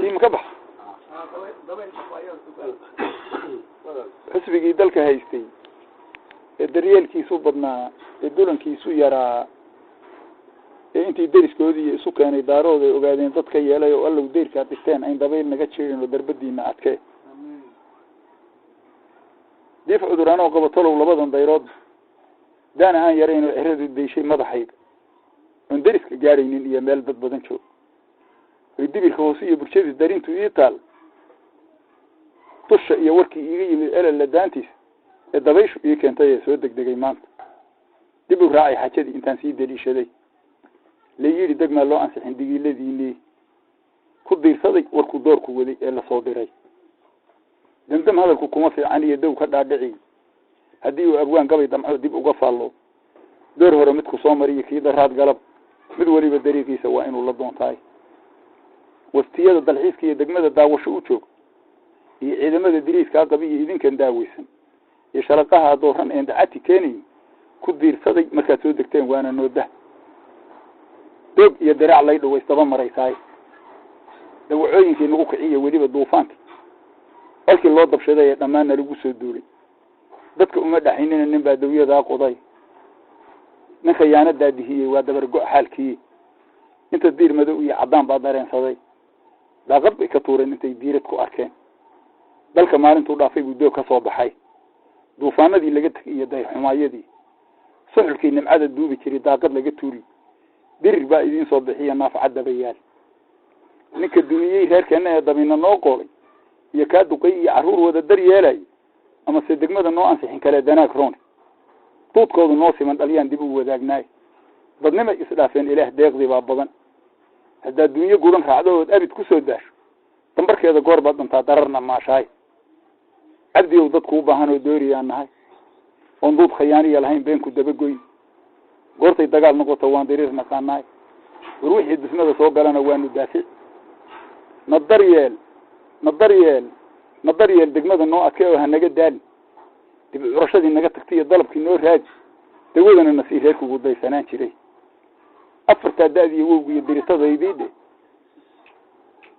كي مكبح حسبي دلك هايستي الدريال كيسو بدنا الدولن كيسو يرى intii deriskoodii isu keenay daarooda ay ogaadeen dadka yeelay oo alla deerka dhisteen ay dabayl naga jeerin oo darbadiina adkay dif cuduraan oo qabatolo labadan dayrood daan aan yareen oo xiradu deeshay madaxayga on deriska gaaraynin iyo meel dad badan joog ay dibirka hoos iyo bulshada darintu ii taal tusha iyo warkii iiga yimid la daantiis ee dabayshu ii keentay soo degdegay maanta dib u raacay xajadii intaan sii daliishaday leeyiri degma loo ansixin digiiladiinii ku diirsaday warku doorku waday ee la soo diray dindam hadalku kuma fiican iyo dow ka dhaadhici hadii uu abwaan gabay damco dib uga faalo door hore mid ku soo mariyo kii daraad galab mid waliba dariiqiisa waa inuu la doontaay wastiyada dalxiiska iyo degmada daawasho u joog iyo ciidamada diriiska qabiyo idinkan daawaysan iyo shalaqaha dooran ee dacati keenay ku diirsaday marka soo degteen waana noodah dog iyo dirac lay dhawaystaba maraysaay dawacooyinkii nagu kiciyo waliba duufaanka halkii loo dabshaday dhamaana lagu soo duulay dadka uma dhaxaynina nin baa dawiyada qoday nin khiyaanada dihiyay waa dabar go xaalkii inta diir madow iyo cadaan baa dareensaday daaqad bay ka tuureen intay diirad ku arkeen dalka maalintuu dhaafay buu doog ka soo baxay duufaanadii laga tagay iyo day xumaayadii suxulkii nimcada duubi jiray daaqad laga tuuri dirir baa idin soo bixiya naafacada bayaal ninka duniyay reerkeena ee dabina noo qoolay iyo ka duqay iyo caruur wada dar yeelay ama se degmada noo ansixin kale danaag roon tuudkoodu noo siman dhaliyaan dib u wadaagnaay dadnimo isdhaafeen ilaah deeqdi baa badan hadaa dunya guran raacdo oo abid ku soo daasho tambarkeeda goor baad dhantaa dararna maashaay abdiyow dadku u baahan oo dooriyaan nahay on duud khiyaaniya lahayn been ku dabagoyn goortay dagaal noqoto waan diriir naqaanaay ruuxii dhismada soo galana waanu daafic nadariyeel degmada noo adkay oo hanaga daali dib curashadii naga tagtay iyo dalabkii noo raaji dawadana nasiir reerku ugu daysanaan jiray afartaa daadii wowga iyo diritadaydii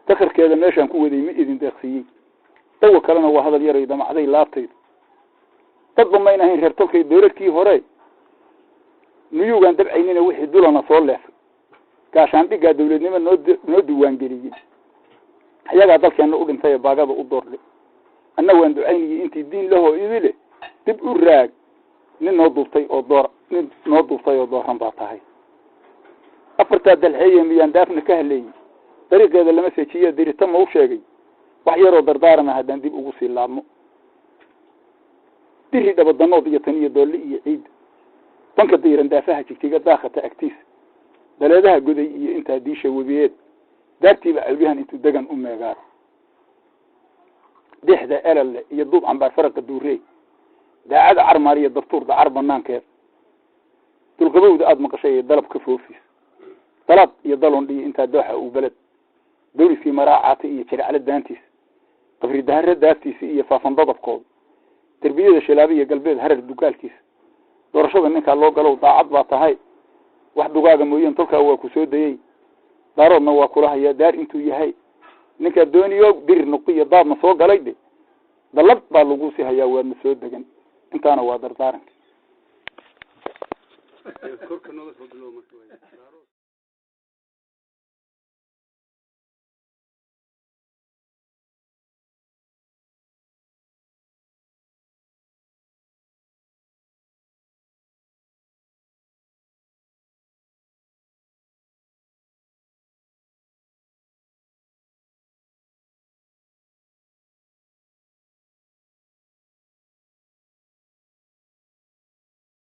takarkeeda meeshaan ku waday ma idin deeqsiiyey dawa kalena waa hadal yaray damacday laabtayda dadba mayna ahayn reer tolkay dowladkii hore niyuugaan dabcaynina wixii dulana soo leefay gaashaan dhigaa dawladnimo noo diiwaan geliyey ayagaa dalkeena u dhintay baagada u doorday anna waan ducaynayay intii diin lahoo idile dib u raag nin noo duubtay oo dooran baa tahay afartaa dalxeeye miyaan daafna ka haleeyey dariiqeeda lama seejiye dirita ma u sheegay wax yaroo dardaarana haddaan dib ugu sii laabmo diri dhabadanood iyo tan iyo doolli iyo ciid banka diiran daafaha jigtiga daaqata agtiisa daleedaha goday iyo intaa diisha webiyeed daartiiba cawliyahan intuu degan u meegaaro dixda elale iyo duub cambaar faraqa duurey daacada carmaar iyo daftuur dacar banaankeed dulqabowda aada maqashay ee dalab ka foofis dalaad iyo dalondhiyo intaa dooxa uu beled dawliskii maraacaata iyo jiracla daantiis qabri dahare daaftiisa iyo faafan dadabkooda derbiyada shilaabi iyo galbeed harar dugaalkiisa doorashada ninkaa loo galow daacad baa tahay wax dugaaga mooyeen tolkaa waa ku soo dayay daaroodna waa kula hayaa daar intuu yahay ninkaa dooniyo dirir nuqiyo daadna soo galay de dalad baa lagu sii hayaa waadna soo degan intaana waa dardaaranka